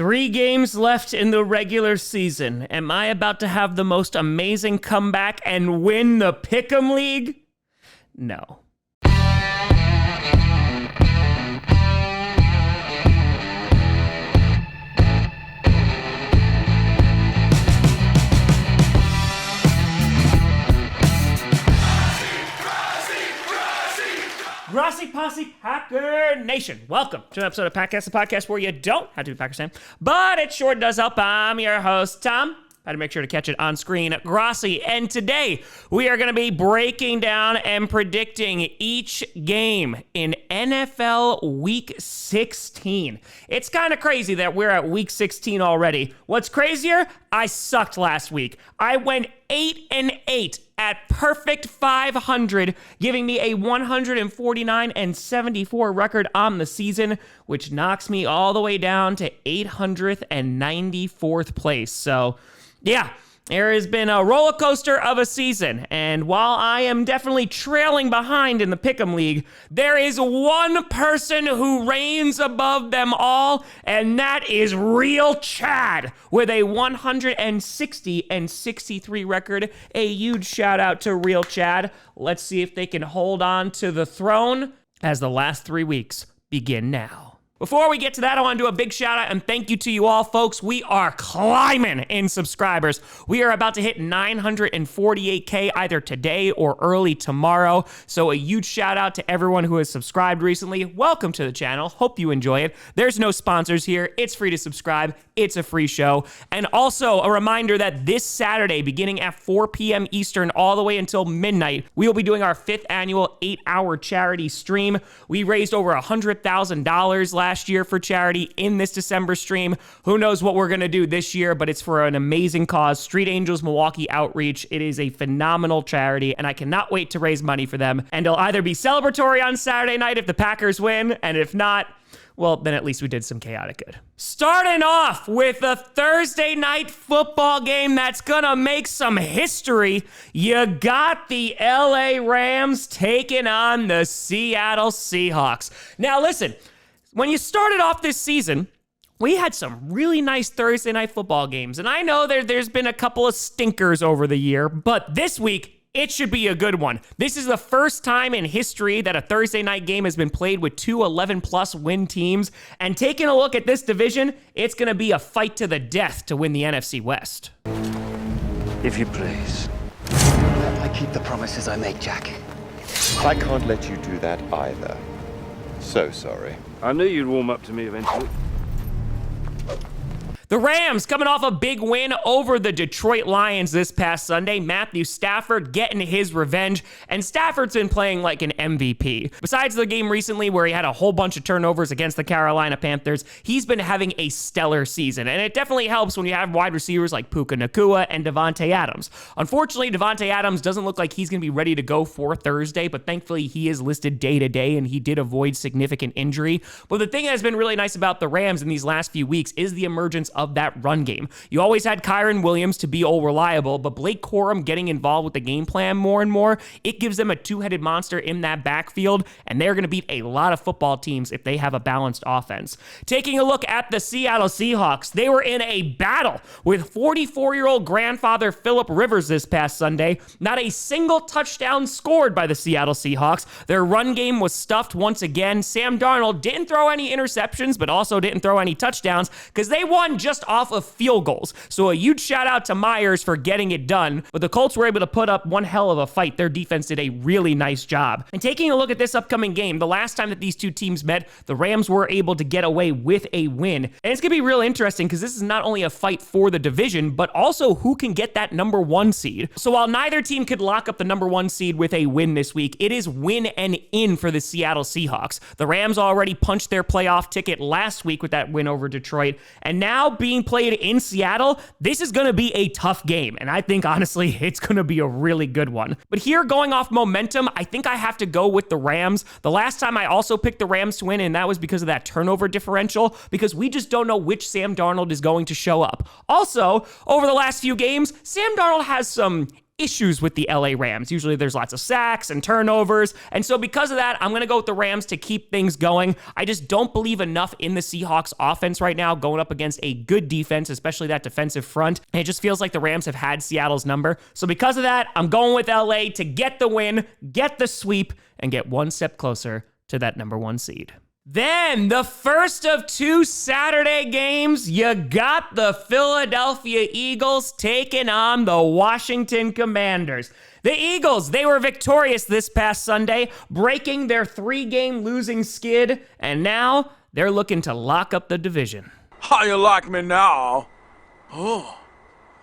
3 games left in the regular season. Am I about to have the most amazing comeback and win the Pick'em League? No. Grossi Posse Packer Nation. Welcome to an episode of Packcast, the podcast where you don't have to be Packers fan, but it sure does help. I'm your host, Tom. Had to make sure to catch it on screen, Grossi. And today, we are going to be breaking down and predicting each game in NFL Week 16. It's kind of crazy that we're at Week 16 already. What's crazier? I sucked last week. I went 8-8 at perfect 500, giving me a 149-74 record on the season, which knocks me all the way down to 894th place. So, yeah, there has been a roller coaster of a season, and while I am definitely trailing behind in the Pick'em League, there is one person who reigns above them all, and that is Real Chad with a 160-63 record. A huge shout out to Real Chad. Let's see if they can hold on to the throne as the last 3 weeks begin now. Before we get to that, I want to do a big shout out and thank you to you all, folks. We are climbing in subscribers. We are about to hit 948K either today or early tomorrow. So a huge shout out to everyone who has subscribed recently. Welcome to the channel. Hope you enjoy it. There's no sponsors here. It's free to subscribe. It's a free show. And also a reminder that this Saturday, beginning at 4 p.m. Eastern all the way until midnight, we will be doing our 5th annual 8-hour charity stream. We raised over $100,000 last year for charity in this December stream. Who knows what we're going to do this year, but it's for an amazing cause, Street Angels Milwaukee Outreach. It is a phenomenal charity, and I cannot wait to raise money for them. And it'll either be celebratory on Saturday night if the Packers win, and if not, well, then at least we did some chaotic good. Starting off with a Thursday night football game that's gonna make some history. You got the LA Rams taking on the Seattle Seahawks. Now listen, when you started off this season, we had some really nice Thursday night football games. And I know there's been a couple of stinkers over the year, but this week, it should be a good one. This is the first time in history that a Thursday night game has been played with 2 11-plus win teams. And taking a look at this division, it's going to be a fight to the death to win the NFC West. If you please. I keep the promises I make, Jack. I can't let you do that either. So sorry. I knew you'd warm up to me eventually. The Rams coming off a big win over the Detroit Lions this past Sunday. Matthew Stafford getting his revenge, and Stafford's been playing like an MVP. Besides the game recently where he had a whole bunch of turnovers against the Carolina Panthers, he's been having a stellar season, and it definitely helps when you have wide receivers like Puka Nacua and Devontae Adams. Unfortunately, Devontae Adams doesn't look like he's going to be ready to go for Thursday, but thankfully he is listed day-to-day, and he did avoid significant injury. But the thing that has been really nice about the Rams in these last few weeks is the emergence of that run game. You always had Kyron Williams to be all reliable, but Blake Corum getting involved with the game plan more and more, it gives them a two-headed monster in that backfield, and they're going to beat a lot of football teams if they have a balanced offense. Taking a look at the Seattle Seahawks, they were in a battle with 44-year-old grandfather Phillip Rivers this past Sunday. Not a single touchdown scored by the Seattle Seahawks. Their run game was stuffed once again. Sam Darnold didn't throw any interceptions, but also didn't throw any touchdowns because they won just off of field goals. So a huge shout out to Myers for getting it done, but the Colts were able to put up one hell of a fight. Their defense did a really nice job. And taking a look at this upcoming game, the last time that these two teams met, the Rams were able to get away with a win. And it's going to be real interesting because this is not only a fight for the division, but also who can get that number 1 seed. So while neither team could lock up the number 1 seed with a win this week, it is win and in for the Seattle Seahawks. The Rams already punched their playoff ticket last week with that win over Detroit, and now being played in Seattle, this is going to be a tough game, and I think honestly it's going to be a really good one. But here, going off momentum, I think I have to go with the Rams. The last time I also picked the Rams to win, and that was because of that turnover differential, because we just don't know which Sam Darnold is going to show up. Also, over the last few games, Sam Darnold has some issues with the LA Rams. Usually there's lots of sacks and turnovers. And so because of that, I'm going to go with the Rams to keep things going. I just don't believe enough in the Seahawks offense right now going up against a good defense, especially that defensive front. And it just feels like the Rams have had Seattle's number. So because of that, I'm going with LA to get the win, get the sweep, and get one step closer to that number 1 seed. Then, the first of 2 Saturday games, you got the Philadelphia Eagles taking on the Washington Commanders. The Eagles, they were victorious this past Sunday, breaking their 3-game losing skid, and now they're looking to lock up the division. How you like me now? Oh,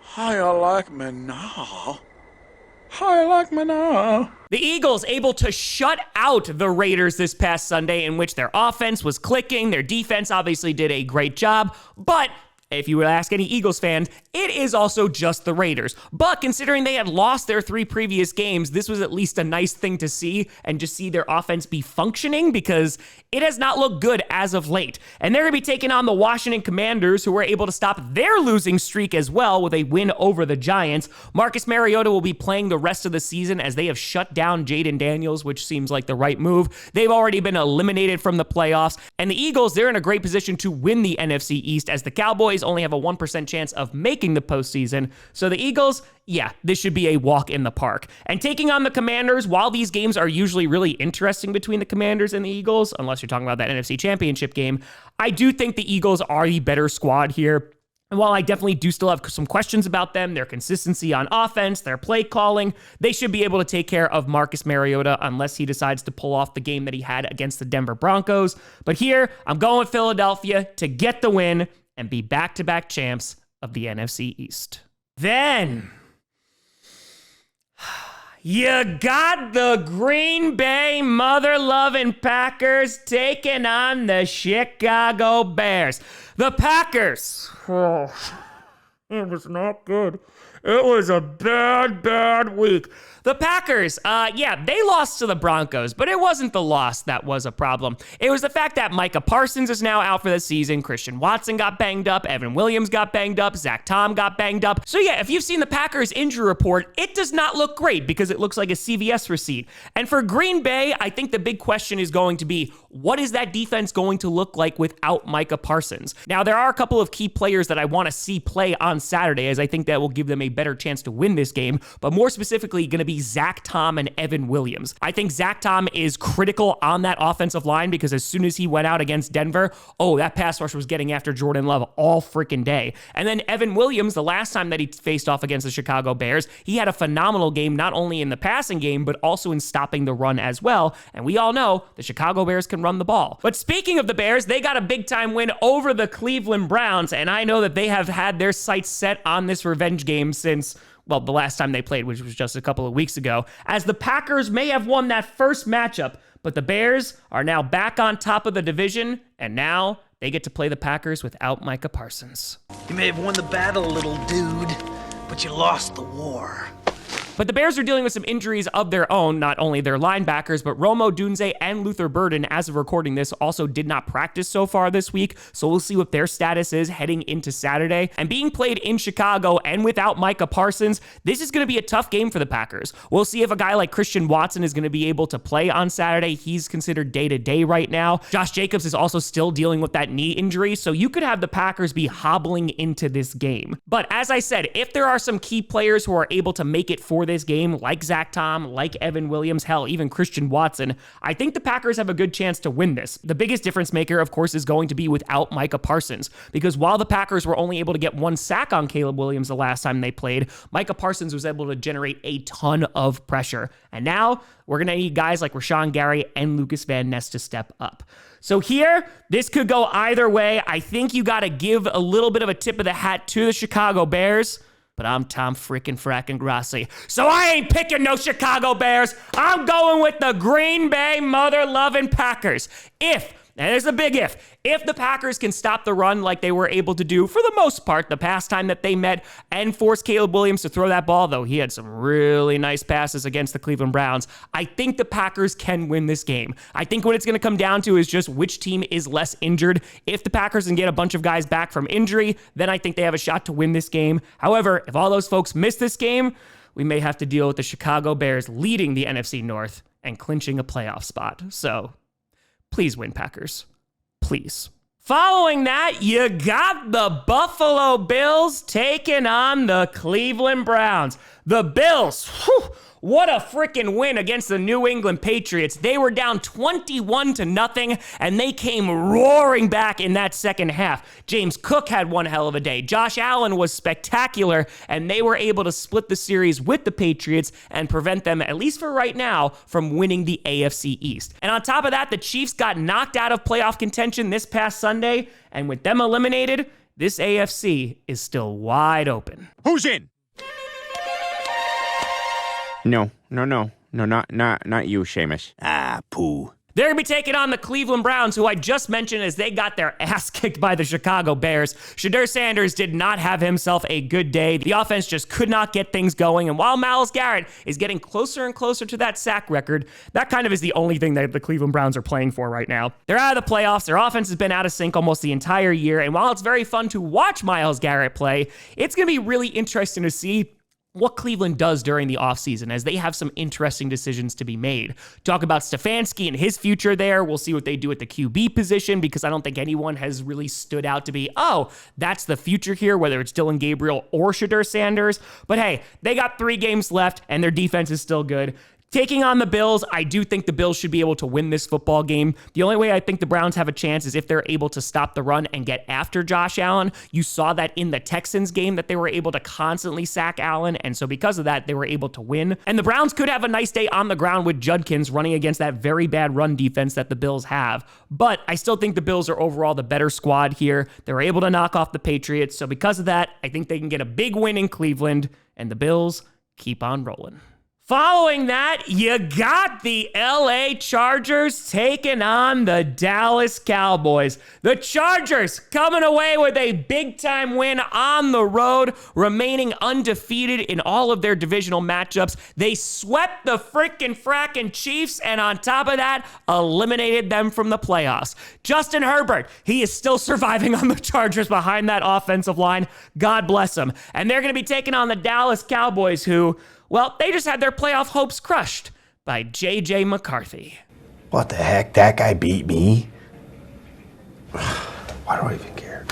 how you like me now? How you like me now? The Eagles able to shut out the Raiders this past Sunday, in which their offense was clicking. Their defense obviously did a great job, but if you would ask any Eagles fans, it is also just the Raiders. But considering they had lost their 3 previous games, this was at least a nice thing to see and just see their offense be functioning, because it has not looked good as of late. And they're going to be taking on the Washington Commanders, who were able to stop their losing streak as well with a win over the Giants. Marcus Mariota will be playing the rest of the season as they have shut down Jaden Daniels, which seems like the right move. They've already been eliminated from the playoffs. And the Eagles, they're in a great position to win the NFC East, as the Cowboys only have a 1% chance of making the postseason. So the Eagles, yeah, this should be a walk in the park. And taking on the Commanders, while these games are usually really interesting between the Commanders and the Eagles, unless you're talking about that NFC Championship game, I do think the Eagles are the better squad here. And while I definitely do still have some questions about them, their consistency on offense, their play calling, they should be able to take care of Marcus Mariota unless he decides to pull off the game that he had against the Denver Broncos. But here, I'm going with Philadelphia to get the win and be back-to-back champs of the NFC East. Then, you got the Green Bay mother-loving Packers taking on the Chicago Bears. The Packers, it was not good. It was a bad week. The Packers, they lost to the Broncos, but it wasn't the loss that was a problem. It was the fact that Micah Parsons is now out for the season. Christian Watson got banged up. Evan Williams got banged up. Zach Tom got banged up. So yeah, if you've seen the Packers injury report, it does not look great because it looks like a CVS receipt. And for Green Bay, I think the big question is going to be, what is that defense going to look like without Micah Parsons? Now, there are a couple of key players that I want to see play on Saturday, as I think that will give them a better chance to win this game, but more specifically going to be Zach Tom and Evan Williams. I think Zach Tom is critical on that offensive line because as soon as he went out against Denver, that pass rush was getting after Jordan Love all freaking day. And then Evan Williams, the last time that he faced off against the Chicago Bears, he had a phenomenal game, not only in the passing game, but also in stopping the run as well. And we all know the Chicago Bears can run the ball. But speaking of the Bears, they got a big time win over the Cleveland Browns, and I know that they have had their sights set on this revenge game since, well, the last time they played, which was just a couple of weeks ago, as the Packers may have won that first matchup, but the Bears are now back on top of the division, and now they get to play the Packers without Micah Parsons. You may have won the battle, little dude, but you lost the war. But the Bears are dealing with some injuries of their own, not only their linebackers, but Romo Dunze and Luther Burden, as of recording this, also did not practice so far this week, so we'll see what their status is heading into Saturday. And being played in Chicago and without Micah Parsons, this is going to be a tough game for the Packers. We'll see if a guy like Christian Watson is going to be able to play on Saturday. He's considered day-to-day right now. Josh Jacobs is also still dealing with that knee injury, so you could have the Packers be hobbling into this game. But as I said, if there are some key players who are able to make it for this game, like Zach Tom, like Evan Williams, hell, even Christian Watson, I think the Packers have a good chance to win this. The biggest difference maker, of course, is going to be without Micah Parsons, because while the Packers were only able to get 1 sack on Caleb Williams the last time they played, Micah Parsons was able to generate a ton of pressure. And now we're going to need guys like Rashawn Gary and Lucas Van Ness to step up. So here, this could go either way. I think you got to give a little bit of a tip of the hat to the Chicago Bears, but I'm Tom frickin' Grossi, so I ain't picking no Chicago Bears. I'm going with the Green Bay mother-loving Packers. And there's a big if the Packers can stop the run like they were able to do for the most part the past time that they met and force Caleb Williams to throw that ball, though he had some really nice passes against the Cleveland Browns, I think the Packers can win this game. I think what it's going to come down to is just which team is less injured. If the Packers can get a bunch of guys back from injury, then I think they have a shot to win this game. However, if all those folks miss this game, we may have to deal with the Chicago Bears leading the NFC North and clinching a playoff spot. So please win, Packers. Please. Following that, you got the Buffalo Bills taking on the Cleveland Browns. The Bills, whew, what a freaking win against the New England Patriots. They were down 21-0, and they came roaring back in that second half. James Cook had one hell of a day. Josh Allen was spectacular, and they were able to split the series with the Patriots and prevent them, at least for right now, from winning the AFC East. And on top of that, the Chiefs got knocked out of playoff contention this past Sunday, and with them eliminated, this AFC is still wide open. Who's in? No, not you, Seamus. Ah, poo. They're going to be taking on the Cleveland Browns, who I just mentioned as they got their ass kicked by the Chicago Bears. Shedeur Sanders did not have himself a good day. The offense just could not get things going. And while Myles Garrett is getting closer and closer to that sack record, that kind of is the only thing that the Cleveland Browns are playing for right now. They're out of the playoffs. Their offense has been out of sync almost the entire year. And while it's very fun to watch Myles Garrett play, it's going to be really interesting to see what Cleveland does during the offseason, as they have some interesting decisions to be made. Talk about Stefanski and his future there. We'll see what they do at the QB position, because I don't think anyone has really stood out to be, oh, that's the future here, whether it's Dylan Gabriel or Shedeur Sanders. But hey, they got 3 games left, and their defense is still good. Taking on the Bills, I do think the Bills should be able to win this football game. The only way I think the Browns have a chance is if they're able to stop the run and get after Josh Allen. You saw that in the Texans game, that they were able to constantly sack Allen, and so because of that, they were able to win. And the Browns could have a nice day on the ground with Judkins running against that very bad run defense that the Bills have. But I still think the Bills are overall the better squad here. They were able to knock off the Patriots, so because of that, I think they can get a big win in Cleveland, and the Bills keep on rolling. Following that, you got the LA Chargers taking on the Dallas Cowboys. The Chargers coming away with a big-time win on the road, remaining undefeated in all of their divisional matchups. They swept the frackin' Chiefs, and on top of that, eliminated them from the playoffs. Justin Herbert, he is still surviving on the Chargers behind that offensive line. God bless him. And they're going to be taking on the Dallas Cowboys, who, well, they just had their playoff hopes crushed by J.J. McCarthy. What the heck? That guy beat me? Why do I even care?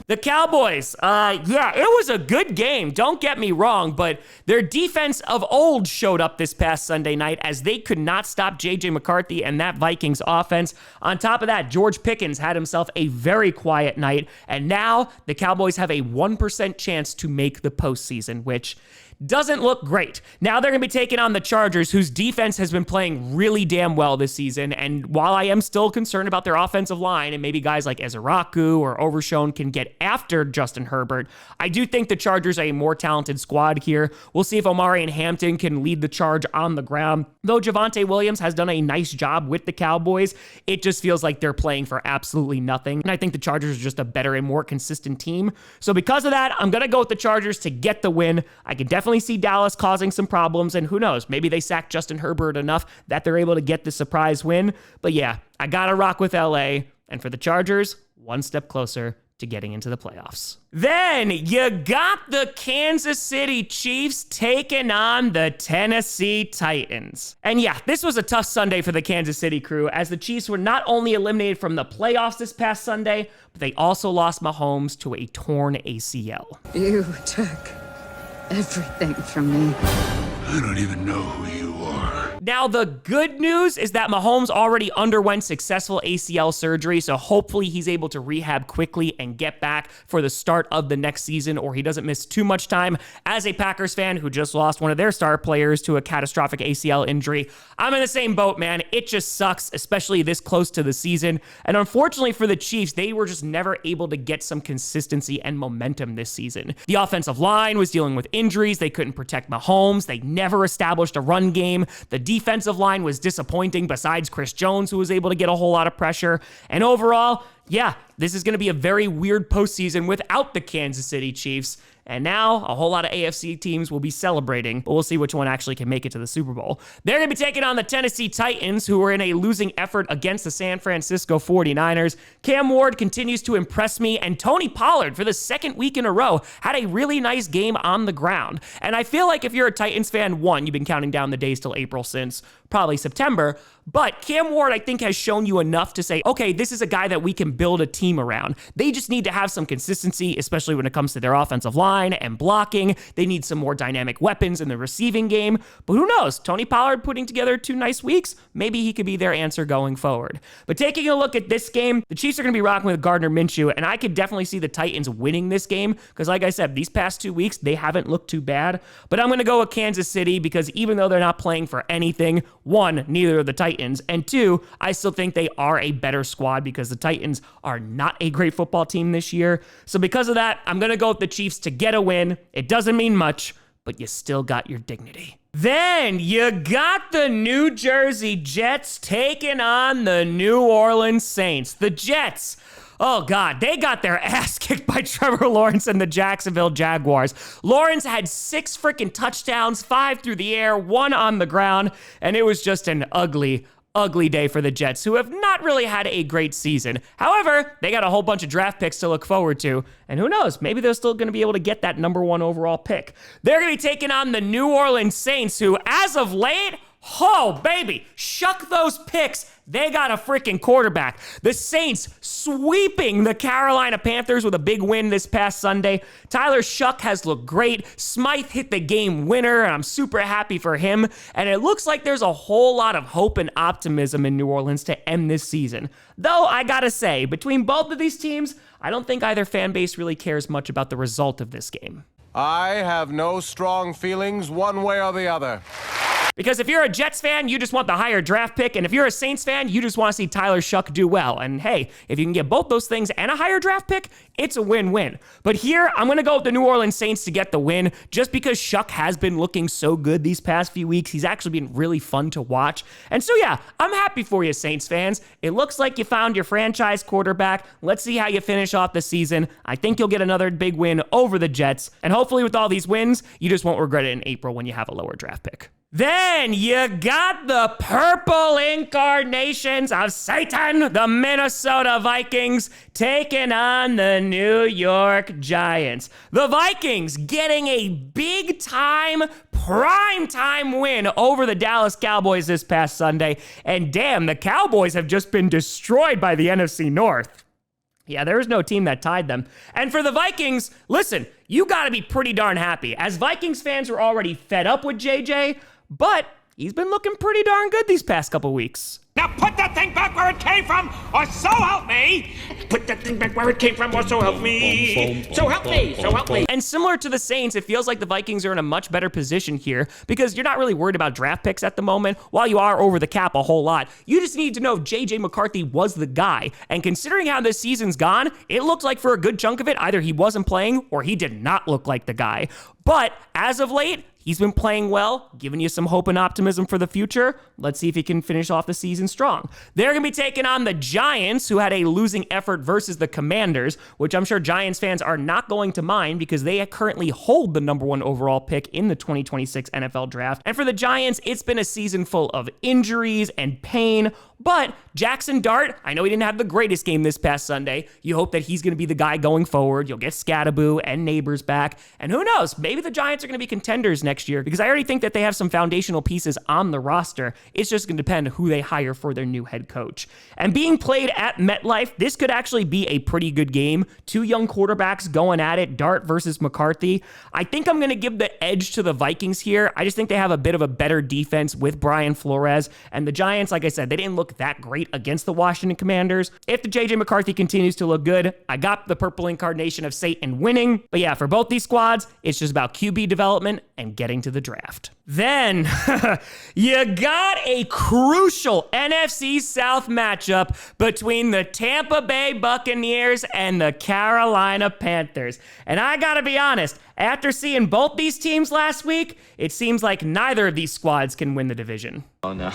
The Cowboys, yeah, it was a good game, don't get me wrong, but their defense of old showed up this past Sunday night, as they could not stop J.J. McCarthy and that Vikings offense. On top of that, George Pickens had himself a very quiet night, and now the Cowboys have a 1% chance to make the postseason, which doesn't look great. Now they're going to be taking on the Chargers, whose defense has been playing really damn well this season. And while I am still concerned about their offensive line, and maybe guys like Ezeraku or Overshown can get after Justin Herbert, I do think the Chargers are a more talented squad here. We'll see if Omari and Hampton can lead the charge on the ground. Though Javonte Williams has done a nice job with the Cowboys, it just feels like they're playing for absolutely nothing. And I think the Chargers are just a better and more consistent team. So because of that, I'm going to go with the Chargers to get the win. I can definitely see Dallas causing some problems, and who knows, maybe they sack Justin Herbert enough that they're able to get the surprise win. But yeah, I gotta rock with LA, and for the Chargers, one step closer to getting into the playoffs. Then you got the Kansas City Chiefs taking on the Tennessee Titans. And yeah, this was a tough Sunday for the Kansas City crew, as the Chiefs were not only eliminated from the playoffs this past Sunday, but they also lost Mahomes to a torn ACL. You took everything from me. I don't even know who you are. Now, the good news is that Mahomes already underwent successful ACL surgery, so hopefully he's able to rehab quickly and get back for the start of the next season, or he doesn't miss too much time. As a Packers fan who just lost one of their star players to a catastrophic ACL injury, I'm in the same boat, man. It just sucks, especially this close to the season. And unfortunately for the Chiefs, they were just never able to get some consistency and momentum this season. The offensive line was dealing with injuries. They couldn't protect Mahomes. They never established a run game. The defensive line was disappointing, besides Chris Jones, who was able to get a whole lot of pressure. And overall, yeah, this is going to be a very weird postseason without the Kansas City Chiefs. And now a whole lot of AFC teams will be celebrating, but we'll see which one actually can make it to the Super Bowl. They're going to be taking on the Tennessee Titans, who are in a losing effort against the San Francisco 49ers. Cam Ward continues to impress me, and Tony Pollard, for the second week in a row, had a really nice game on the ground. And I feel like if you're a Titans fan, one, you've been counting down the days till April since probably September, but Cam Ward, I think, has shown you enough to say, okay, this is a guy that we can build a team around. They just need to have some consistency, especially when it comes to their offensive line and blocking. They need some more dynamic weapons in the receiving game. But who knows? Tony Pollard putting together 2 nice weeks, maybe he could be their answer going forward. But taking a look at this game, the Chiefs are going to be rocking with Gardner Minshew, and I could definitely see the Titans winning this game because, like I said, these past 2 weeks, they haven't looked too bad. But I'm going to go with Kansas City because even though they're not playing for anything, one, neither are the Titans, and two, I still think they are a better squad because the Titans are not a great football team this year. So because of that, I'm going to go with the Chiefs to get a win. It doesn't mean much, but you still got your dignity. Then you got the New Jersey Jets taking on the New Orleans Saints. The Jets, oh God, they got their ass kicked by Trevor Lawrence and the Jacksonville Jaguars. Lawrence had 6 freaking touchdowns, 5 through the air, 1 on the ground, and it was just an ugly day for the Jets, who have not really had a great season. However, they got a whole bunch of draft picks to look forward to, and who knows, maybe they're still going to be able to get that number 1 overall pick. They're going to be taking on the New Orleans Saints, who, as of late, oh, baby, shuck those picks. They got a freaking quarterback. The Saints sweeping the Carolina Panthers with a big win this past Sunday. Tyler Shuck has looked great. Smythe hit the game winner, and I'm super happy for him. And it looks like there's a whole lot of hope and optimism in New Orleans to end this season. Though, I gotta say, between both of these teams, I don't think either fan base really cares much about the result of this game. I have no strong feelings one way or the other. Because if you're a Jets fan, you just want the higher draft pick, and if you're a Saints fan, you just want to see Tyler Shuck do well. And hey, if you can get both those things and a higher draft pick, it's a win-win. But here, I'm going to go with the New Orleans Saints to get the win, just because Shuck has been looking so good these past few weeks. He's actually been really fun to watch. And so yeah, I'm happy for you, Saints fans. It looks like you found your franchise quarterback. Let's see how you finish off the season. I think you'll get another big win over the Jets. And hopefully with all these wins, you just won't regret it in April when you have a lower draft pick. Then you got the purple incarnations of Satan, the Minnesota Vikings, taking on the New York Giants. The Vikings getting a big-time, prime-time win over the Dallas Cowboys this past Sunday. And damn, the Cowboys have just been destroyed by the NFC North. Yeah, there was no team that tied them. And for the Vikings, listen, you got to be pretty darn happy. As Vikings fans were already fed up with JJ, but he's been looking pretty darn good these past couple weeks. Now put that thing back where it came from, or so help me! Put that thing back where it came from, or so help me! So help me! So help me! And similar to the Saints, it feels like the Vikings are in a much better position here because you're not really worried about draft picks at the moment. While you are over the cap a whole lot, you just need to know if J.J. McCarthy was the guy. And considering how this season's gone, it looked like for a good chunk of it, either he wasn't playing or he did not look like the guy. But as of late, he's been playing well, giving you some hope and optimism for the future. Let's see if he can finish off the season strong. They're going to be taking on the Giants, who had a losing effort versus the Commanders, which I'm sure Giants fans are not going to mind because they currently hold the number 1 overall pick in the 2026 NFL Draft. And for the Giants, it's been a season full of injuries and pain. But Jackson Dart, I know he didn't have the greatest game this past Sunday. You hope that he's going to be the guy going forward. You'll get Scattaboo and Neighbors back. And who knows, maybe the Giants are going to be contenders next year because I already think that they have some foundational pieces on the roster. It's just going to depend who they hire for their new head coach. And being played at MetLife, this could actually be a pretty good game. 2 young quarterbacks going at it, Dart versus McCarthy. I think I'm going to give the edge to the Vikings here. I just think they have a bit of a better defense with Brian Flores. And the Giants, like I said, they didn't look that great against the Washington Commanders. If the J.J. McCarthy continues to look good, I got the purple incarnation of Satan winning. But yeah, for both these squads, it's just about QB development and getting to the draft. Then you got a crucial NFC South matchup between the Tampa Bay Buccaneers and the Carolina Panthers. And I gotta be honest, after seeing both these teams last week, it seems like neither of these squads can win the division. Oh, no.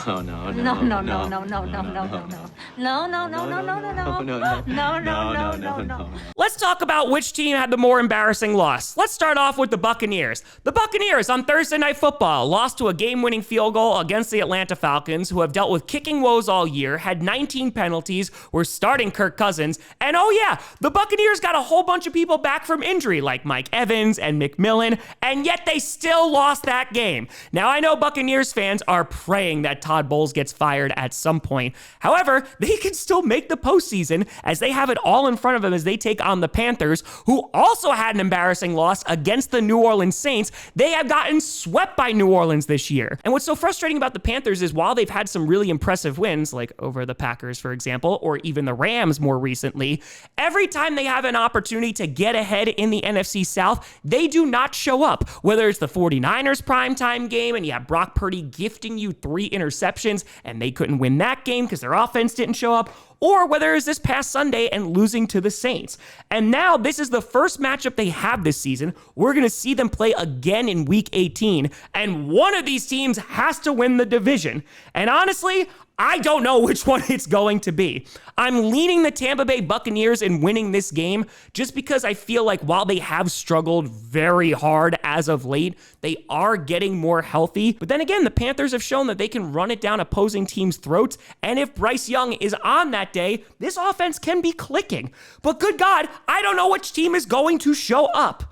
Let's talk about which team had the more embarrassing loss. Let's start off with the Buccaneers. The Buccaneers on Thursday Night Football lost to a game-winning field goal against the Atlanta Falcons, who have dealt with kicking woes all year, had 19 penalties, were starting Kirk Cousins, and oh yeah, the Buccaneers got a whole bunch of people back from injury, like Mike Evans and McMillan, and yet they still lost that game. Now, I know Buccaneers fans are praying that Todd Bowles gets fired at some point. However, they can still make the postseason as they have it all in front of them as they take on the Panthers, who also had an embarrassing loss against the New Orleans Saints. They have gotten swept by New Orleans this year. And what's so frustrating about the Panthers is while they've had some really impressive wins, like over the Packers, for example, or even the Rams more recently, every time they have an opportunity to get ahead in the NFC South, they do not show up. Whether it's the 49ers primetime game and you have Brock Purdy gifting you 3 interceptions and they couldn't win that game because their offense didn't show up, or whether it's this past Sunday and losing to the Saints. And now this is the first matchup they have this season. We're going to see them play again in Week 18, and one of these teams has to win the division. And honestly, I don't know which one it's going to be. I'm leaning the Tampa Bay Buccaneers in winning this game just because I feel like while they have struggled very hard as of late, they are getting more healthy. But then again, the Panthers have shown that they can run it down opposing teams' throats. And if Bryce Young is on that day, this offense can be clicking. But good God, I don't know which team is going to show up.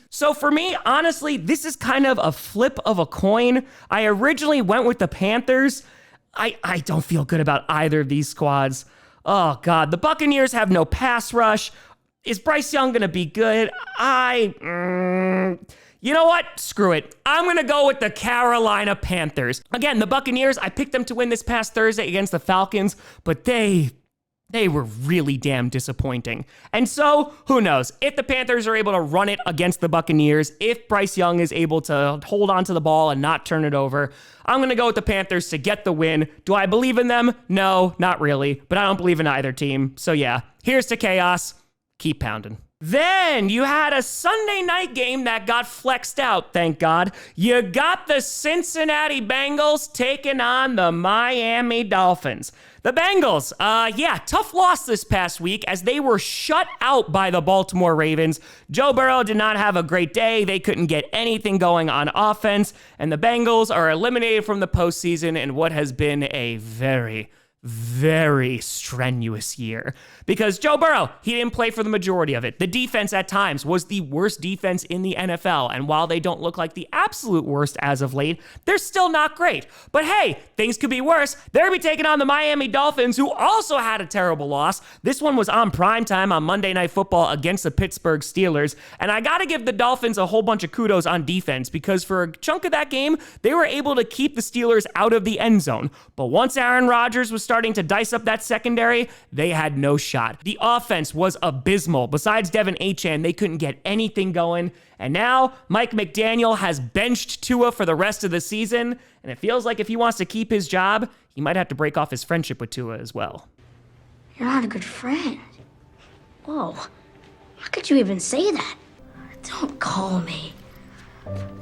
So for me, honestly, this is kind of a flip of a coin. I originally went with the Panthers. I don't feel good about either of these squads. Oh God, the Buccaneers have no pass rush. Is Bryce Young gonna be good? You know what? Screw it. I'm going to go with the Carolina Panthers. Again, the Buccaneers, I picked them to win this past Thursday against the Falcons, but they were really damn disappointing. And so, who knows? If the Panthers are able to run it against the Buccaneers, if Bryce Young is able to hold on to the ball and not turn it over, I'm going to go with the Panthers to get the win. Do I believe in them? No, not really. But I don't believe in either team. So yeah, here's to chaos. Keep pounding. Then you had a Sunday night game that got flexed out, thank God. You got the Cincinnati Bengals taking on the Miami Dolphins. The Bengals, tough loss this past week as they were shut out by the Baltimore Ravens. Joe Burrow did not have a great day. They couldn't get anything going on offense, and the Bengals are eliminated from the postseason in what has been a very strenuous year because Joe Burrow, he didn't play for the majority of it. The defense at times was the worst defense in the NFL, and while they don't look like the absolute worst as of late, they're still not great. But hey, things could be worse. They'll be taking on the Miami Dolphins, who also had a terrible loss. This one was on primetime on Monday Night Football against the Pittsburgh Steelers, and I gotta give the Dolphins a whole bunch of kudos on defense because for a chunk of that game, they were able to keep the Steelers out of the end zone. But once Aaron Rodgers was starting to dice up that secondary, they had no shot. The offense was abysmal. Besides Devin Achane, they couldn't get anything going. And now Mike McDaniel has benched Tua for the rest of the season. And it feels like if he wants to keep his job, he might have to break off his friendship with Tua as well. You're not a good friend. Whoa. How could you even say that? Don't call me.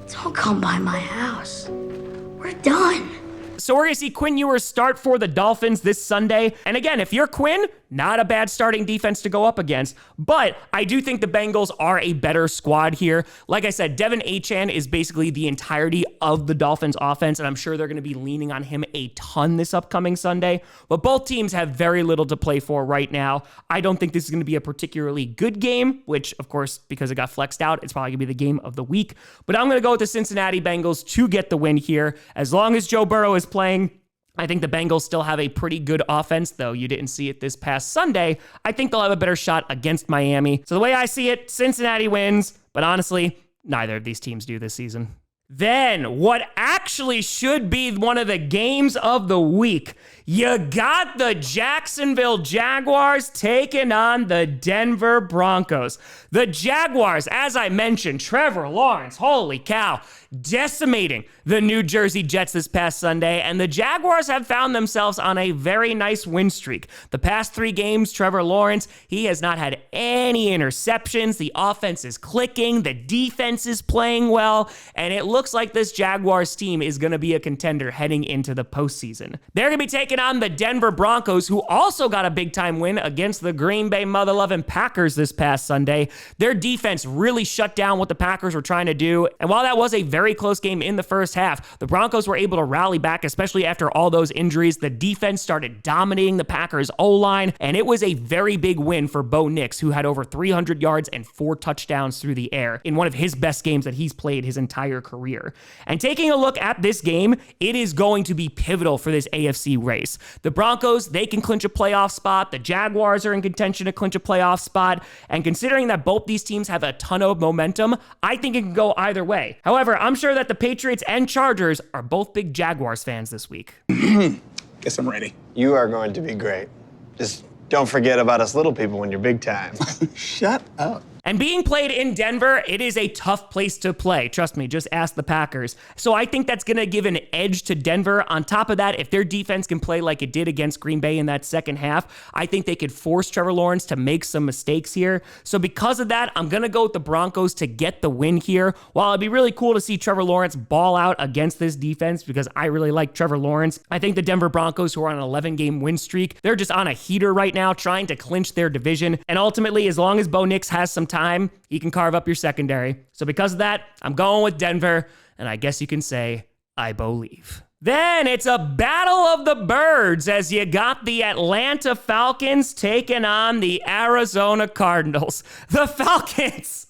Don't come by my house. We're done. So we're going to see Quinn Ewers start for the Dolphins this Sunday. And again, if you're Quinn, not a bad starting defense to go up against. But I do think the Bengals are a better squad here. Like I said, Devin Achane is basically the entirety of the Dolphins offense, and I'm sure they're going to be leaning on him a ton this upcoming Sunday. But both teams have very little to play for right now. I don't think this is going to be a particularly good game, which, of course, because it got flexed out, it's probably going to be the game of the week. But I'm going to go with the Cincinnati Bengals to get the win here. As long as Joe Burrow is playing, I think the Bengals still have a pretty good offense, though you didn't see it this past Sunday. I think they'll have a better shot against Miami. So the way I see it, Cincinnati wins, but honestly, neither of these teams do this season. Then, what actually should be one of the games of the week. You got the Jacksonville Jaguars taking on the Denver Broncos. The Jaguars, as I mentioned, Trevor Lawrence, holy cow, decimating the New Jersey Jets this past Sunday, and the Jaguars have found themselves on a very nice win streak. The past 3 games, Trevor Lawrence, he has not had any interceptions. The offense is clicking, the defense is playing well, and it looks like this Jaguars team is going to be a contender heading into the postseason. They're going to be taking on the Denver Broncos, who also got a big-time win against the Green Bay mother-loving Packers this past Sunday. Their defense really shut down what the Packers were trying to do, and while that was a very close game in the first half, the Broncos were able to rally back, especially after all those injuries. The defense started dominating the Packers O-line, and it was a very big win for Bo Nix, who had over 300 yards and 4 touchdowns through the air in one of his best games that he's played his entire career. And taking a look at this game, it is going to be pivotal for this AFC race. The Broncos, they can clinch a playoff spot. The Jaguars are in contention to clinch a playoff spot. And considering that both these teams have a ton of momentum, I think it can go either way. However, I'm sure that the Patriots and Chargers are both big Jaguars fans this week. Guess I'm ready. You are going to be great. Just don't forget about us little people when you're big time. Shut up. And being played in Denver, it is a tough place to play. Trust me, just ask the Packers. So I think that's going to give an edge to Denver. On top of that, if their defense can play like it did against Green Bay in that second half, I think they could force Trevor Lawrence to make some mistakes here. So because of that, I'm going to go with the Broncos to get the win here. While it'd be really cool to see Trevor Lawrence ball out against this defense because I really like Trevor Lawrence, I think the Denver Broncos, who are on an 11-game win streak, they're just on a heater right now trying to clinch their division. And ultimately, as long as Bo Nix has some time, he can carve up your secondary. So because of that, I'm going with Denver, and I guess you can say, I believe. Then it's a battle of the birds as you got the Atlanta Falcons taking on the Arizona Cardinals. The Falcons,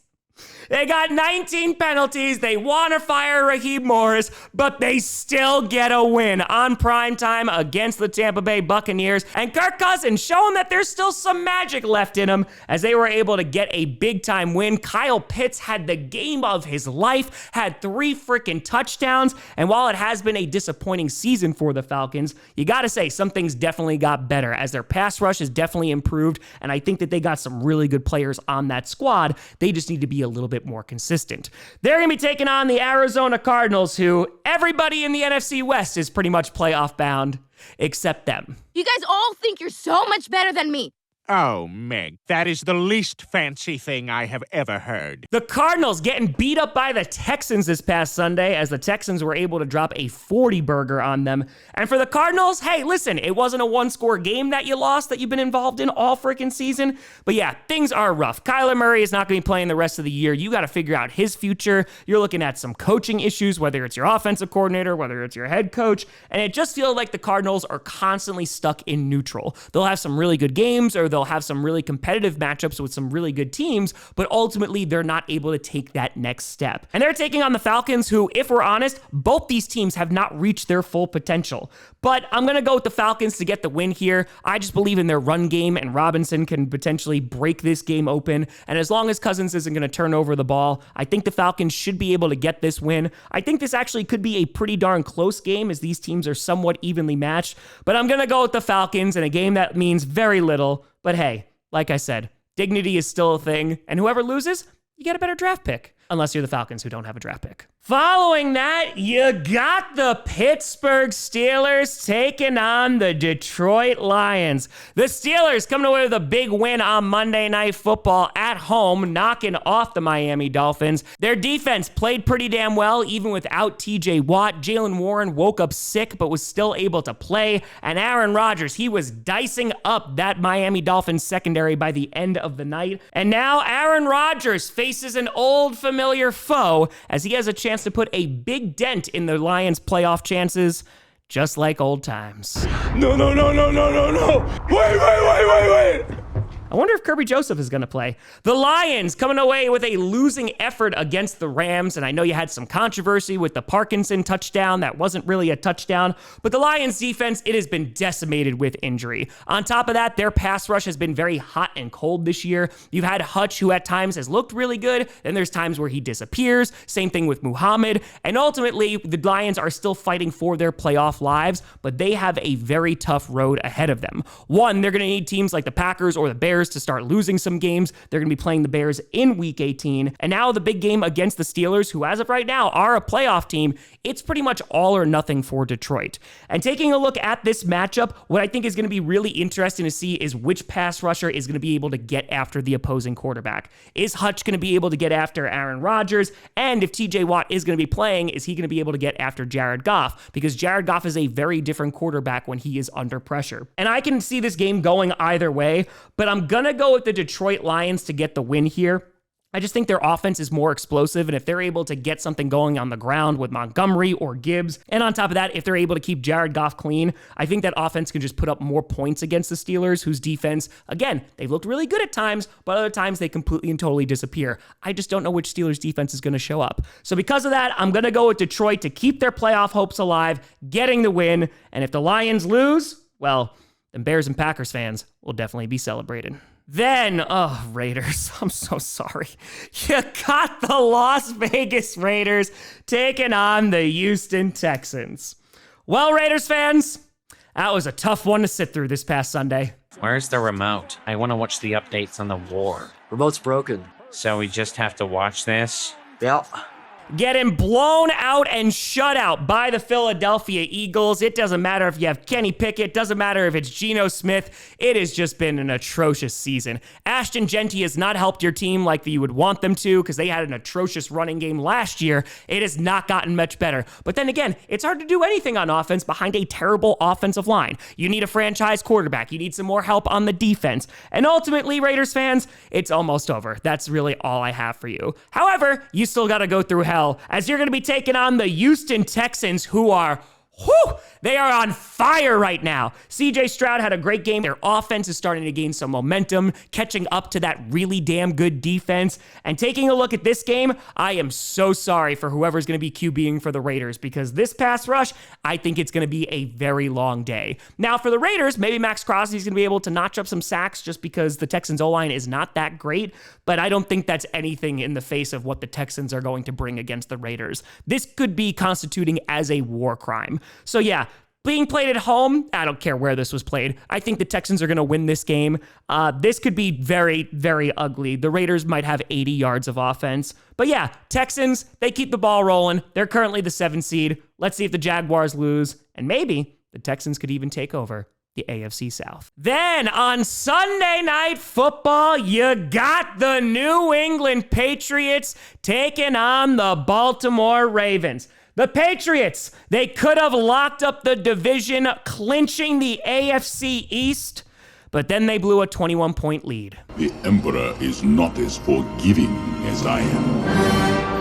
they got 19 penalties. They want to fire Raheem Morris, but they still get a win on primetime against the Tampa Bay Buccaneers. And Kirk Cousins showing that there's still some magic left in him as they were able to get a big-time win. Kyle Pitts had the game of his life, had 3 freaking touchdowns. And while it has been a disappointing season for the Falcons, you got to say some things definitely got better as their pass rush has definitely improved. And I think that they got some really good players on that squad. They just need to be a little bit more consistent. They're going to be taking on the Arizona Cardinals, who everybody in the NFC West is pretty much playoff bound, except them. You guys all think you're so much better than me. Oh, Meg, that is the least fancy thing I have ever heard. The Cardinals getting beat up by the Texans this past Sunday as the Texans were able to drop a 40-burger on them. And for the Cardinals, hey, listen, it wasn't a one-score game that you lost that you've been involved in all freaking season. But yeah, things are rough. Kyler Murray is not going to be playing the rest of the year. You got to figure out his future. You're looking at some coaching issues, whether it's your offensive coordinator, whether it's your head coach. And it just feels like the Cardinals are constantly stuck in neutral. They'll have some really good games, or they'll have some really competitive matchups with some really good teams, but ultimately they're not able to take that next step. And they're taking on the Falcons, who, if we're honest, both these teams have not reached their full potential. But I'm going to go with the Falcons to get the win here. I just believe in their run game, and Robinson can potentially break this game open. And as long as Cousins isn't going to turn over the ball, I think the Falcons should be able to get this win. I think this actually could be a pretty darn close game as these teams are somewhat evenly matched. But I'm going to go with the Falcons in a game that means very little. But hey, like I said, dignity is still a thing, and whoever loses, you get a better draft pick. Unless you're the Falcons, who don't have a draft pick. Following that, you got the Pittsburgh Steelers taking on the Detroit Lions. The Steelers coming away with a big win on Monday Night Football at home, knocking off the Miami Dolphins. Their defense played pretty damn well, even without TJ Watt. Jalen Warren woke up sick, but was still able to play. And Aaron Rodgers, he was dicing up that Miami Dolphins secondary by the end of the night. And now Aaron Rodgers faces an old familiar foe as he has a chance to put a big dent in the Lions' playoff chances, just like old times. No. Wait. I wonder if Kirby Joseph is going to play. The Lions coming away with a losing effort against the Rams, and I know you had some controversy with the Parkinson touchdown. That wasn't really a touchdown, but the Lions defense, it has been decimated with injury. On top of that, their pass rush has been very hot and cold this year. You've had Hutch, who at times has looked really good, then there's times where he disappears. Same thing with Muhammad, and ultimately, the Lions are still fighting for their playoff lives, but they have a very tough road ahead of them. One, they're going to need teams like the Packers or the Bears to start losing some games. They're going to be playing the Bears in Week 18. And now the big game against the Steelers, who as of right now are a playoff team, it's pretty much all or nothing for Detroit. And taking a look at this matchup, what I think is going to be really interesting to see is which pass rusher is going to be able to get after the opposing quarterback. Is Hutch going to be able to get after Aaron Rodgers? And if TJ Watt is going to be playing, is he going to be able to get after Jared Goff? Because Jared Goff is a very different quarterback when he is under pressure. And I can see this game going either way, but I'm going to go with the Detroit Lions to get the win here. I just think their offense is more explosive, and if they're able to get something going on the ground with Montgomery or Gibbs, and on top of that, if they're able to keep Jared Goff clean, I think that offense can just put up more points against the Steelers, whose defense, again, they've looked really good at times, but other times they completely and totally disappear. I just don't know which Steelers defense is going to show up. So because of that, I'm going to go with Detroit to keep their playoff hopes alive, getting the win, and if the Lions lose, well, then Bears and Packers fans will definitely be celebrated. Then, Raiders, I'm so sorry. You got the Las Vegas Raiders taking on the Houston Texans. Well, Raiders fans, that was a tough one to sit through this past Sunday. Where's the remote? I want to watch the updates on the war. Remote's broken. So we just have to watch this? Yeah. Getting blown out and shut out by the Philadelphia Eagles. It doesn't matter if you have Kenny Pickett, doesn't matter if it's Geno Smith. It has just been an atrocious season. Ashton Genty has not helped your team like you would want them to because they had an atrocious running game last year. It has not gotten much better. But then again, it's hard to do anything on offense behind a terrible offensive line. You need a franchise quarterback. You need some more help on the defense. And ultimately, Raiders fans, it's almost over. That's really all I have for you. However, you still got to go through hell as you're going to be taking on the Houston Texans, who are they are on fire right now. CJ Stroud had a great game. Their offense is starting to gain some momentum, catching up to that really damn good defense. And taking a look at this game, I am so sorry for whoever's going to be QBing for the Raiders, because this pass rush, I think it's going to be a very long day. Now for the Raiders, maybe Max Crosby's going to be able to notch up some sacks just because the Texans O-line is not that great, but I don't think that's anything in the face of what the Texans are going to bring against the Raiders. This could be constituting as a war crime. So yeah, being played at home, I don't care where this was played. I think the Texans are going to win this game. This could be very, very ugly. The Raiders might have 80 yards of offense. But yeah, Texans, they keep the ball rolling. They're currently the 7th seed. Let's see if the Jaguars lose. And maybe the Texans could even take over the AFC South. Then on Sunday Night Football, you got the New England Patriots taking on the Baltimore Ravens. The Patriots, they could have locked up the division, clinching the AFC East, but then they blew a 21-point lead. The Emperor is not as forgiving as I am.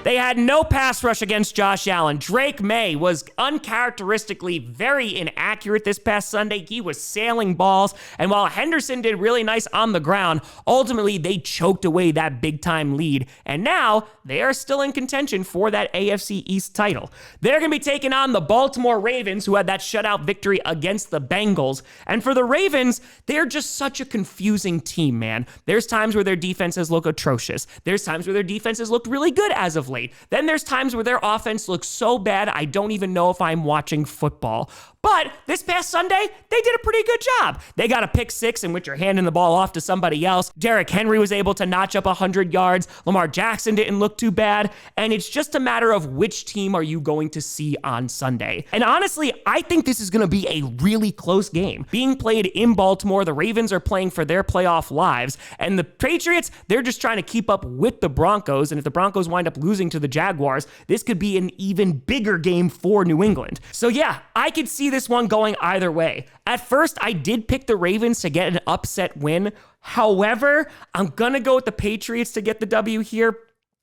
They had no pass rush against Josh Allen. Drake May was uncharacteristically very inaccurate this past Sunday. He was sailing balls, and while Henderson did really nice on the ground, ultimately they choked away that big-time lead, and now they are still in contention for that AFC East title. They're going to be taking on the Baltimore Ravens, who had that shutout victory against the Bengals, and for the Ravens, they're just such a confusing team, man. There's times where their defenses look atrocious. There's times where their defenses looked really good as of late. Then there's times where their offense looks so bad, I don't even know if I'm watching football. But this past Sunday, they did a pretty good job. They got a pick six in which you're handing the ball off to somebody else. Derrick Henry was able to notch up 100 yards. Lamar Jackson didn't look too bad. And it's just a matter of which team are you going to see on Sunday. And honestly, I think this is going to be a really close game. Being played in Baltimore, the Ravens are playing for their playoff lives. And the Patriots, they're just trying to keep up with the Broncos. And if the Broncos wind up losing to the Jaguars, this could be an even bigger game for New England. So yeah, I could see this one going either way. At first, I did pick the Ravens to get an upset win. However, I'm going to go with the Patriots to get the W here.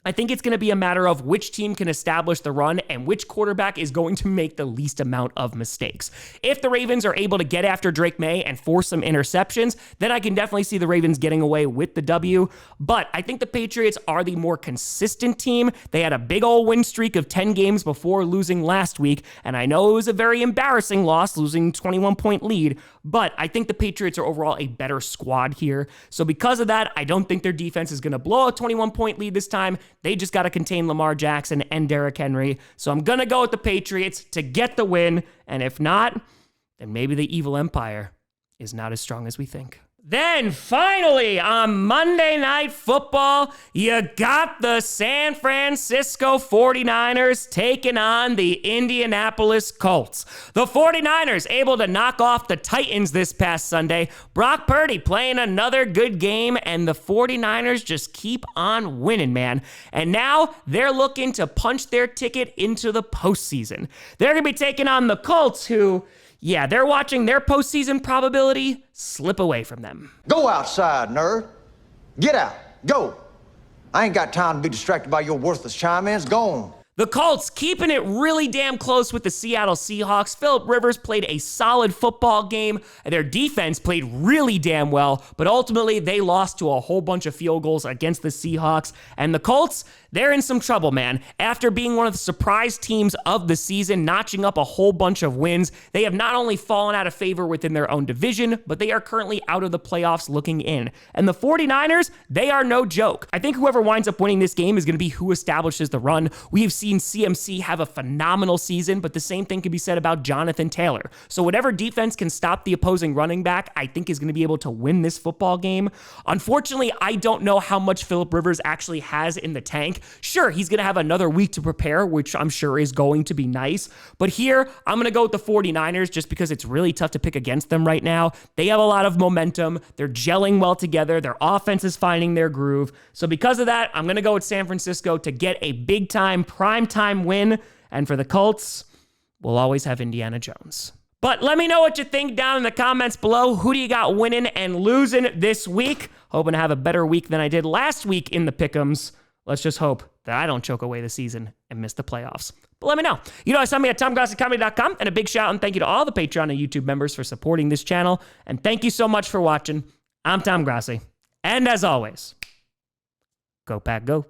I think it's going to be a matter of which team can establish the run and which quarterback is going to make the least amount of mistakes. If the Ravens are able to get after Drake May and force some interceptions, then I can definitely see the Ravens getting away with the W. But I think the Patriots are the more consistent team. They had a big old win streak of 10 games before losing last week, and I know it was a very embarrassing loss, losing 21-point lead, but I think the Patriots are overall a better squad here. So because of that, I don't think their defense is going to blow a 21-point lead this time. They just got to contain Lamar Jackson and Derrick Henry. So I'm going to go with the Patriots to get the win, and if not, then maybe the evil empire is not as strong as we think. Then finally, on Monday Night Football, you got the San Francisco 49ers taking on the Indianapolis Colts. The 49ers able to knock off the Titans this past Sunday. Brock Purdy playing another good game, and the 49ers just keep on winning, man. And now they're looking to punch their ticket into the postseason. They're going to be taking on the Colts, who... yeah, they're watching their postseason probability slip away from them. Go outside, nerd. Get out. Go. I ain't got time to be distracted by your worthless chime-ins. Go on. The Colts keeping it really damn close with the Seattle Seahawks. Phillip Rivers played a solid football game. Their defense played really damn well, but ultimately they lost to a whole bunch of field goals against the Seahawks. And the Colts, they're in some trouble, man. After being one of the surprise teams of the season, notching up a whole bunch of wins, they have not only fallen out of favor within their own division, but they are currently out of the playoffs looking in. And the 49ers, they are no joke. I think whoever winds up winning this game is going to be who establishes the run. We have seen CMC have a phenomenal season, but the same thing can be said about Jonathan Taylor. So whatever defense can stop the opposing running back, I think is going to be able to win this football game. Unfortunately, I don't know how much Phillip Rivers actually has in the tank. Sure, he's going to have another week to prepare, which I'm sure is going to be nice. But here, I'm going to go with the 49ers just because it's really tough to pick against them right now. They have a lot of momentum. They're gelling well together. Their offense is finding their groove. So because of that, I'm going to go with San Francisco to get a big-time, prime-time win. And for the Colts, we'll always have Indiana Jones. But let me know what you think down in the comments below. Who do you got winning and losing this week? Hoping to have a better week than I did last week in the pick'ems. Let's just hope that I don't choke away the season and miss the playoffs. But let me know. You know, find me at TomGrossiComedy.com, and a big shout out and thank you to all the Patreon and YouTube members for supporting this channel. And thank you so much for watching. I'm Tom Grossi. And as always, go Pack Go.